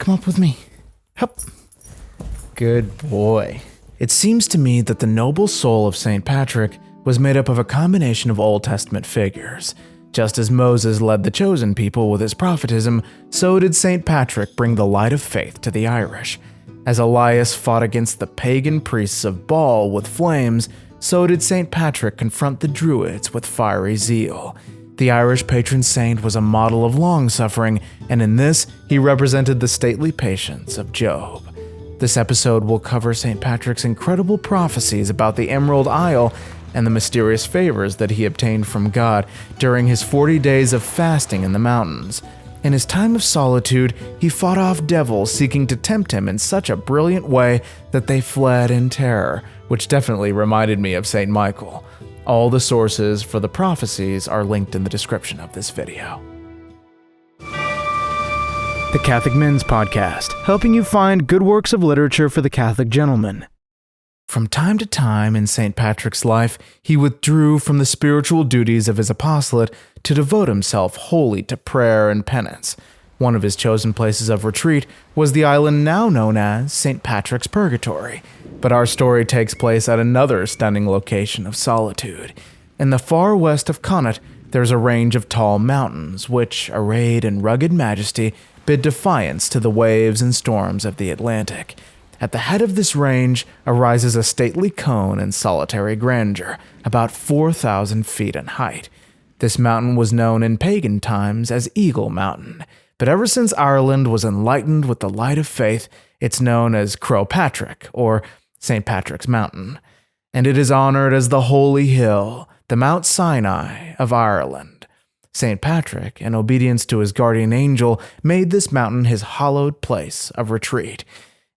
Come up with me. Hup. Good boy. It seems to me that the noble soul of St. Patrick was made up of a combination of Old Testament figures. Just as Moses led the chosen people with his prophetism, so did St. Patrick bring the light of faith to the Irish. As Elias fought against the pagan priests of Baal with flames, so did St. Patrick confront the Druids with fiery zeal. The Irish patron saint was a model of long-suffering, and in this, he represented the stately patience of Job. This episode will cover St. Patrick's incredible prophecies about the Emerald Isle and the mysterious favors that he obtained from God during his 40 days of fasting in the mountains. In his time of solitude, he fought off devils seeking to tempt him in such a brilliant way that they fled in terror, which definitely reminded me of St. Michael. All the sources for the prophecies are linked in the description of this video. The Catholic Men's Podcast, helping you find good works of literature for the Catholic gentleman. From time to time in St. Patrick's life, he withdrew from the spiritual duties of his apostolate to devote himself wholly to prayer and penance. One of his chosen places of retreat was the island now known as St. Patrick's Purgatory, but our story takes place at another stunning location of solitude. In the far west of Connaught, there's a range of tall mountains which, arrayed in rugged majesty, bid defiance to the waves and storms of the Atlantic. At the head of this range arises a stately cone in solitary grandeur, about 4,000 feet in height. This mountain was known in pagan times as Eagle Mountain, but ever since Ireland was enlightened with the light of faith, it's known as Croagh Patrick, or St. Patrick's Mountain, and it is honored as the Holy Hill, the Mount Sinai of Ireland. St. Patrick, in obedience to his guardian angel, made this mountain his hallowed place of retreat.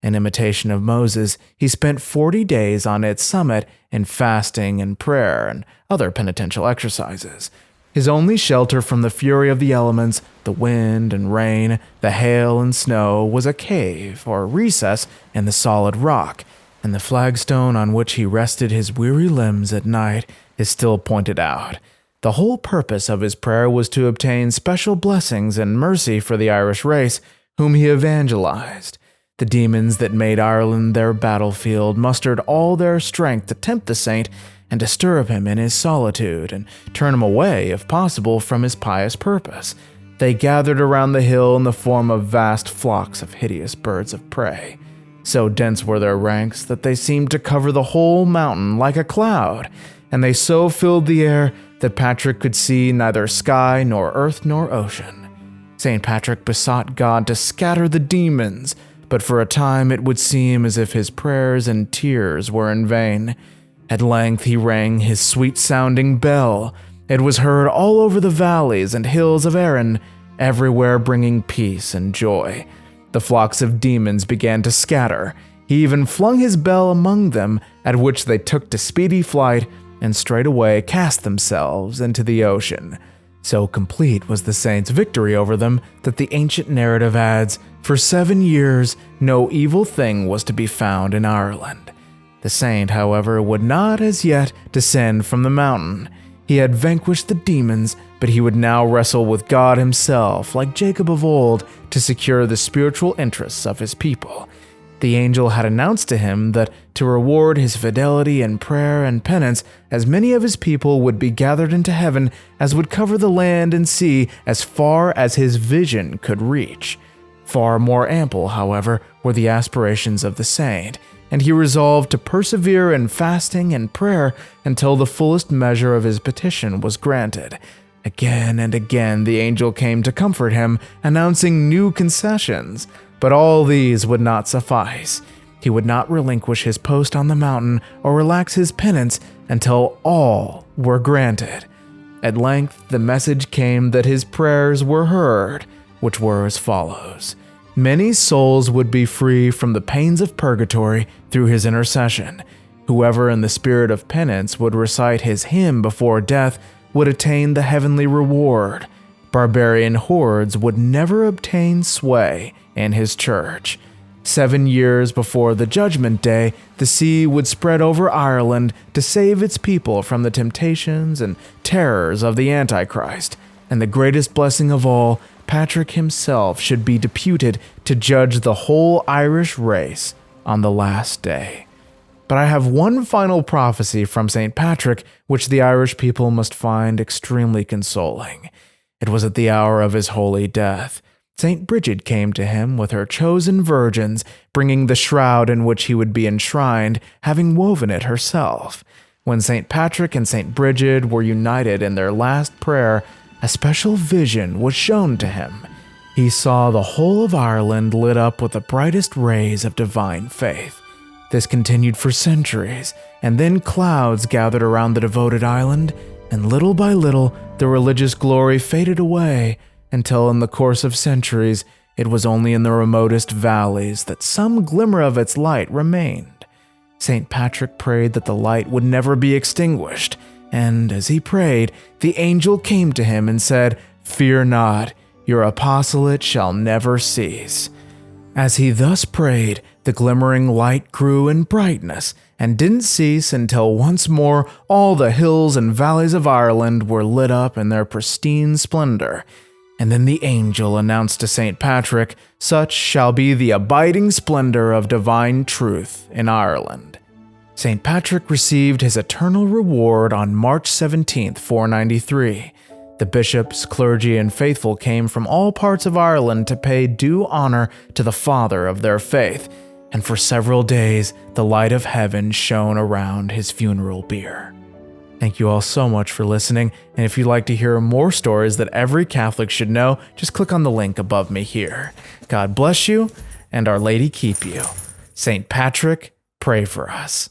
In imitation of Moses, he spent 40 days on its summit in fasting and prayer and other penitential exercises. His only shelter from the fury of the elements, the wind and rain, the hail and snow, was a cave or recess in the solid rock, and the flagstone on which he rested his weary limbs at night is still pointed out. The whole purpose of his prayer was to obtain special blessings and mercy for the Irish race, whom he evangelized. The demons that made Ireland their battlefield mustered all their strength to tempt the saint and disturb him in his solitude and turn him away, if possible, from his pious purpose. They gathered around the hill in the form of vast flocks of hideous birds of prey. So dense were their ranks that they seemed to cover the whole mountain like a cloud, and they so filled the air that Patrick could see neither sky nor earth nor ocean. St. Patrick besought God to scatter the demons, but for a time it would seem as if his prayers and tears were in vain. At length he rang his sweet-sounding bell. It was heard all over the valleys and hills of Erin, everywhere bringing peace and joy. The flocks of demons began to scatter. He even flung his bell among them, at which they took to speedy flight and straightway cast themselves into the ocean. So complete was the saint's victory over them that the ancient narrative adds, for 7 years no evil thing was to be found in Ireland. The saint, however, would not as yet descend from the mountain. He had vanquished the demons, but he would now wrestle with God himself, like Jacob of old, to secure the spiritual interests of his people. The angel had announced to him that to reward his fidelity in prayer and penance, as many of his people would be gathered into heaven as would cover the land and sea as far as his vision could reach. Far more ample, however, were the aspirations of the saint, and he resolved to persevere in fasting and prayer until the fullest measure of his petition was granted. Again and again the angel came to comfort him, announcing new concessions. But all these would not suffice. He would not relinquish his post on the mountain or relax his penance until all were granted. At length, the message came that his prayers were heard, which were as follows. Many souls would be free from the pains of purgatory through his intercession. Whoever in the spirit of penance would recite his hymn before death would attain the heavenly reward. Barbarian hordes would never obtain sway in his church. 7 years before the Judgment Day, the sea would spread over Ireland to save its people from the temptations and terrors of the Antichrist, and the greatest blessing of all, Patrick himself should be deputed to judge the whole Irish race on the last day. But I have one final prophecy from St. Patrick which the Irish people must find extremely consoling. It was at the hour of his holy death. St. Bridget came to him with her chosen virgins, bringing the shroud in which he would be enshrined, having woven it herself. When St. Patrick and St. Bridget were united in their last prayer, a special vision was shown to him. He saw the whole of Ireland lit up with the brightest rays of divine faith. This continued for centuries, and then clouds gathered around the devoted island, and little by little the religious glory faded away, until in the course of centuries it was only in the remotest valleys that some glimmer of its light remained. St. Patrick prayed that the light would never be extinguished, and as he prayed, the angel came to him and said, "Fear not, your apostolate shall never cease." As he thus prayed, the glimmering light grew in brightness and didn't cease until once more all the hills and valleys of Ireland were lit up in their pristine splendor. And then the angel announced to St. Patrick, "Such shall be the abiding splendor of divine truth in Ireland." St. Patrick received his eternal reward on March 17, 493. The bishops, clergy, and faithful came from all parts of Ireland to pay due honor to the father of their faith, and for several days the light of heaven shone around his funeral bier. Thank you all so much for listening, and if you'd like to hear more stories that every Catholic should know, just click on the link above me here. God bless you, and Our Lady keep you. St. Patrick, pray for us.